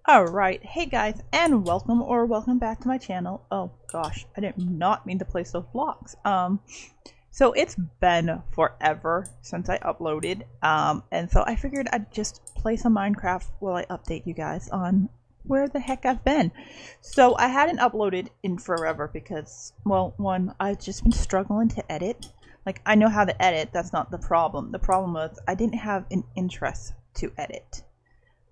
Alright, hey guys, and welcome back to my channel. Oh gosh, I did not mean to place those blocks. So it's been forever since I uploaded, and so I figured I'd just play some Minecraft while I update you guys on where the heck I've been. So I hadn't uploaded in forever because, well, one, I've just been struggling to edit. Like, I know how to edit, that's not the problem. The problem was I didn't have an interest to edit.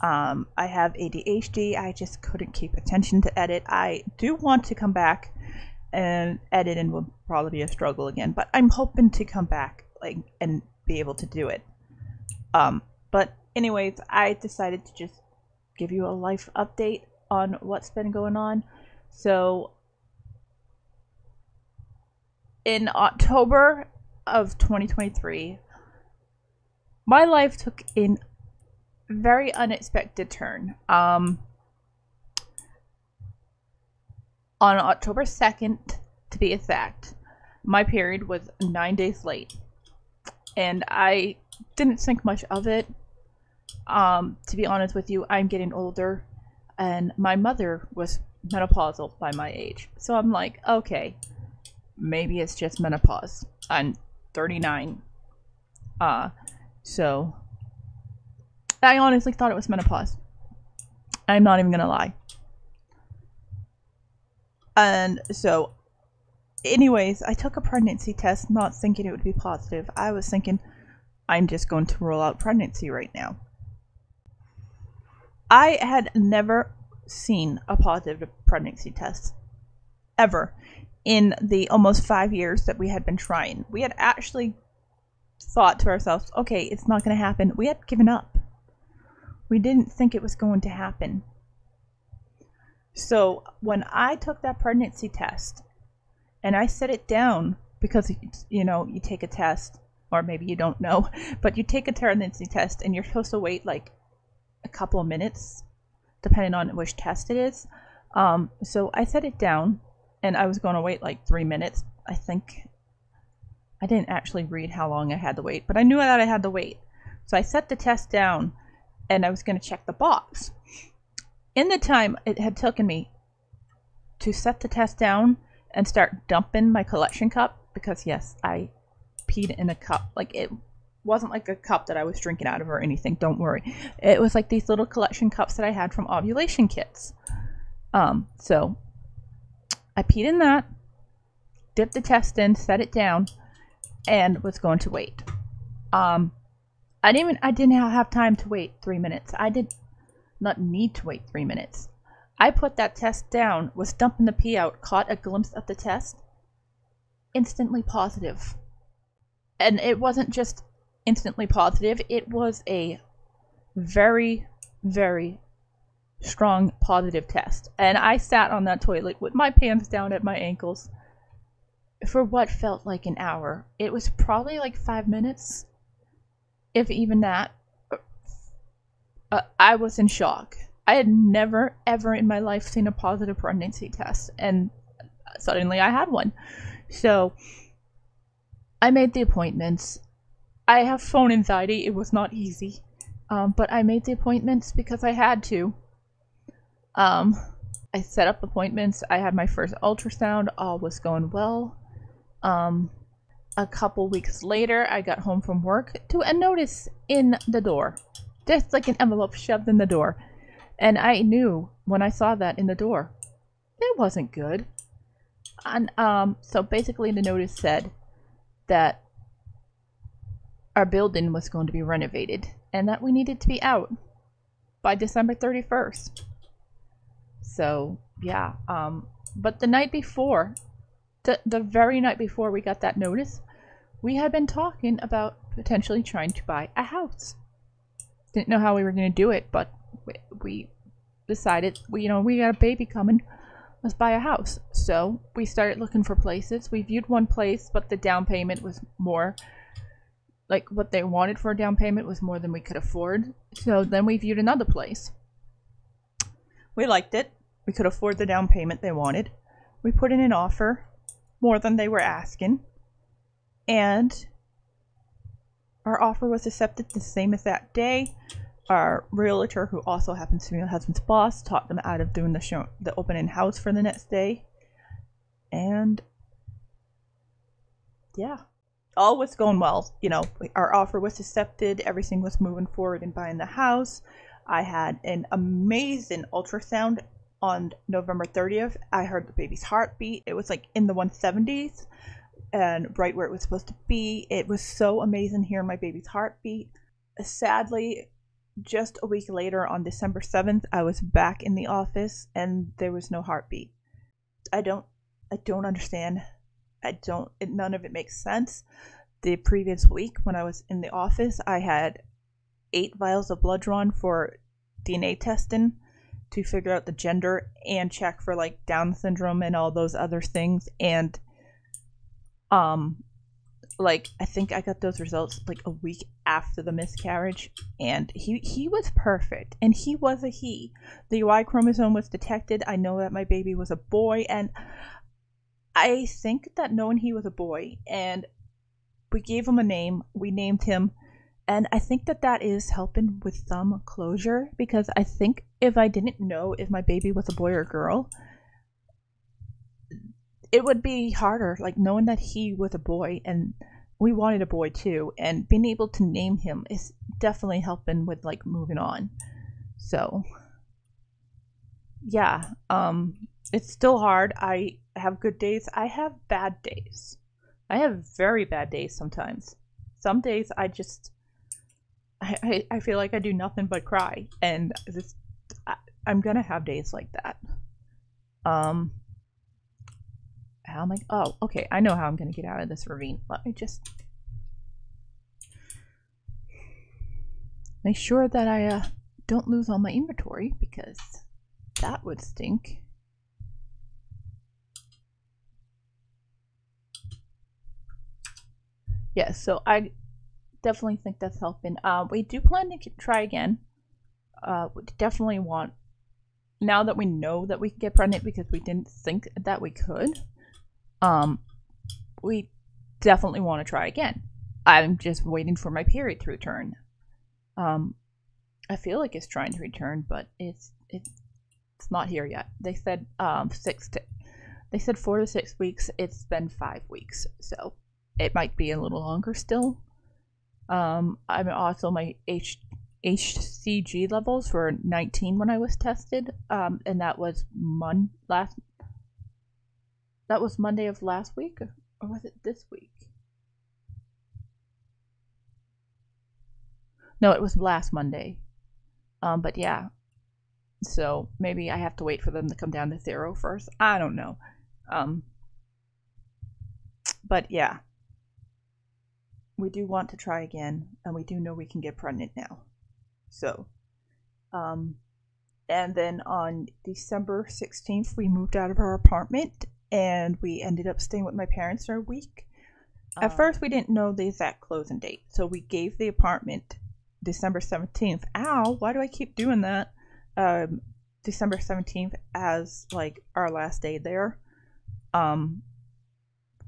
I have ADHD. I just couldn't keep attention to edit. I do want to come back and edit, and will probably be a struggle again, but I'm hoping to come back and be able to do it. But anyways, I decided to just give you a life update on what's been going on. So in October of 2023, my life took in very unexpected turn. On October 2nd, to be exact, my period was 9 days late, and I didn't think much of it. To be honest with you, I'm getting older, and my mother was menopausal by my age, so I'm like, okay, maybe it's just menopause. I'm 39, so I honestly thought it was menopause. I'm not even gonna lie. And so, anyways, I took a pregnancy test not thinking it would be positive. I was thinking, I'm just going to rule out pregnancy right now. I had never seen a positive pregnancy test, ever, in the almost 5 years that we had been trying. We had actually thought to ourselves, okay, it's not going to happen. We had given up. We didn't think it was going to happen. So when I took that pregnancy test and I set it down, because, you know, you take a test, or maybe you don't know, but you take a pregnancy test and you're supposed to wait like a couple of minutes, depending on which test it is. So I set it down and I was going to wait like 3 minutes, I think. I didn't actually read how long I had to wait, but I knew that I had to wait. So I set the test down, and I was going to check the box. In the time it had taken me to set the test down and start dumping my collection cup, because yes, I peed in a cup. Like, it wasn't like a cup that I was drinking out of or anything, don't worry. It was like these little collection cups that I had from ovulation kits. So I peed in that, dipped the test in, set it down, and was going to wait. I didn't have time to wait 3 minutes. I did not need to wait 3 minutes. I put that test down, was dumping the pee out, caught a glimpse of the test, instantly positive. And it wasn't just instantly positive, it was a very, very strong positive test. And I sat on that toilet with my pants down at my ankles for what felt like an hour. It was probably like 5 minutes, if even that. I was in shock. I had never, ever in my life seen a positive pregnancy test, and suddenly I had one. So I made the appointments. I have phone anxiety. It was not easy, but I made the appointments because I had to. I set up appointments. I had my first ultrasound. All was going well. A couple weeks later, I got home from work to a notice in the door. Just like an envelope shoved in the door. And I knew when I saw that in the door, it wasn't good. And so basically the notice said that our building was going to be renovated and that we needed to be out by December 31st. So yeah, but the night before, the very night before we got that notice, we had been talking about potentially trying to buy a house. Didn't know how we were going to do it, but we decided, we got a baby coming, let's buy a house. So we started looking for places. We viewed one place, but the down payment was more, like what they wanted for a down payment was more than we could afford. So then we viewed another place. We liked it. We could afford the down payment they wanted. We put in an offer, more than they were asking, and our offer was accepted the same as that day. our realtor, who also happens to be my husband's boss, talked them out of doing the opening house for the next day. And yeah, all was going well. You know, our offer was accepted, everything was moving forward in buying the house. I had an amazing ultrasound on November 30th. I heard the baby's heartbeat. It was like in the 170s and right where it was supposed to be. It was so amazing hearing my baby's heartbeat. Sadly, just a week later, on December 7th, I was back in the office and there was no heartbeat. I don't understand. None of it makes sense. The previous week when I was in the office, I had 8 vials of blood drawn for DNA testing to figure out the gender and check for like Down syndrome and all those other things. And like I think I got those results like a week after the miscarriage, and he was perfect, and he was a he. The Y chromosome was detected. I know that my baby was a boy, and I think that knowing he was a boy, and we gave him a name, we named him, and I think that that is helping with some closure, because I think if I didn't know if my baby was a boy or a girl, it would be harder, like knowing that he was a boy and we wanted a boy too, and being able to name him is definitely helping with like moving on. So yeah, it's still hard. I have good days, I have bad days. I have very bad days sometimes. Some days I just I feel like I do nothing but cry, and I'm gonna have days like that. How am I? Oh, okay. I know how I'm going to get out of this ravine. Let me just make sure that I don't lose all my inventory, because that would stink. Yeah, so I definitely think that's helping. We do plan to try again. We definitely want, now that we know that we can get pregnant, because we didn't think that we could. We definitely want to try again. I'm just waiting for my period to return. I feel like it's trying to return, but it's not here yet. They said 4 to 6 weeks. It's been 5 weeks, so it might be a little longer still. I'm also, my HCG levels were 19 when I was tested, and that was Monday of last week, or was it this week? No, it was last Monday. But yeah, so maybe I have to wait for them to come down to 0 first. I don't know. But yeah, we do want to try again, and we do know we can get pregnant now. So, and then on December 16th, we moved out of our apartment, and we ended up staying with my parents for a week. At first, we didn't know the exact closing date, so we gave the apartment December 17th. Ow, why do I keep doing that? December 17th as like our last day there. But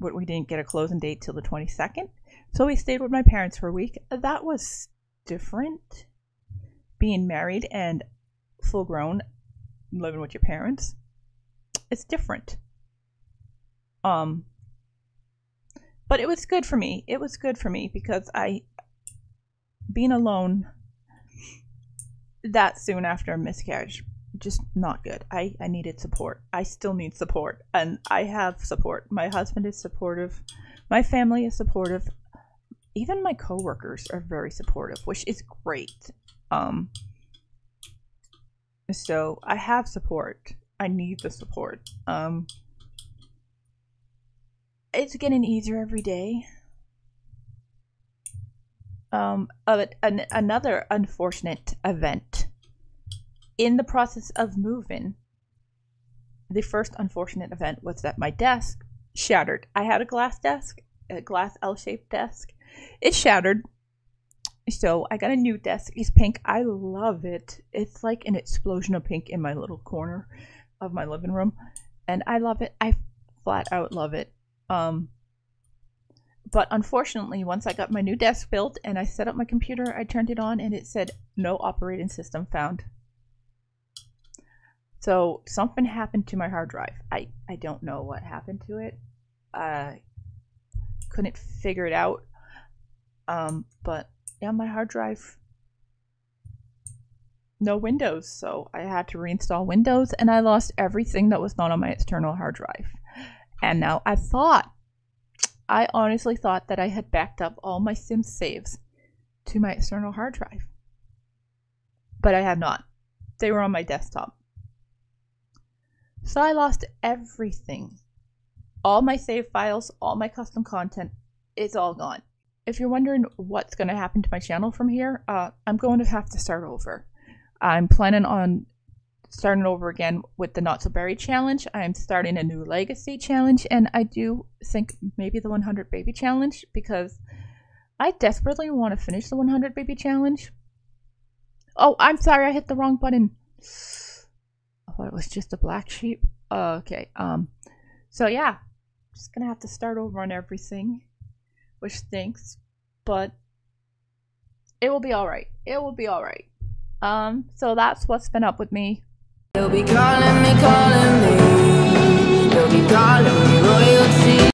we didn't get a closing date till the 22nd, so we stayed with my parents for a week. That was different, being married and full grown, living with your parents. It's different. But it was good for me. It was good for me because being alone that soon after a miscarriage, just not good. I needed support. I still need support, and I have support. My husband is supportive. My family is supportive. Even my coworkers are very supportive, which is great. So I have support. I need the support. It's getting easier every day. Another unfortunate event in the process of moving. The first unfortunate event was that my desk shattered. I had a glass desk, a glass L-shaped desk. It shattered. So I got a new desk. It's pink. I love it. It's like an explosion of pink in my little corner of my living room, and I love it. I flat out love it. But unfortunately, once I got my new desk built and I set up my computer, I turned it on and it said no operating system found. So something happened to my hard drive. I don't know what happened to it. Couldn't figure it out. But yeah, my hard drive, no Windows. So I had to reinstall Windows and I lost everything that was not on my external hard drive. And now I honestly thought that I had backed up all my Sims saves to my external hard drive. But I had not. They were on my desktop. So I lost everything. All my save files, all my custom content, it's all gone. If you're wondering what's going to happen to my channel from here, I'm going to have to start over. I'm planning on starting over again with the Not So Berry challenge. I'm starting a new legacy challenge, and I do think maybe the 100 baby challenge, because I desperately want to finish the 100 baby challenge. Oh, I'm sorry, I hit the wrong button. I thought it was just a black sheep. Okay, so yeah, just gonna have to start over on everything, which stinks, but it will be alright. It will be alright. So that's what's been up with me. They'll be calling me, calling me.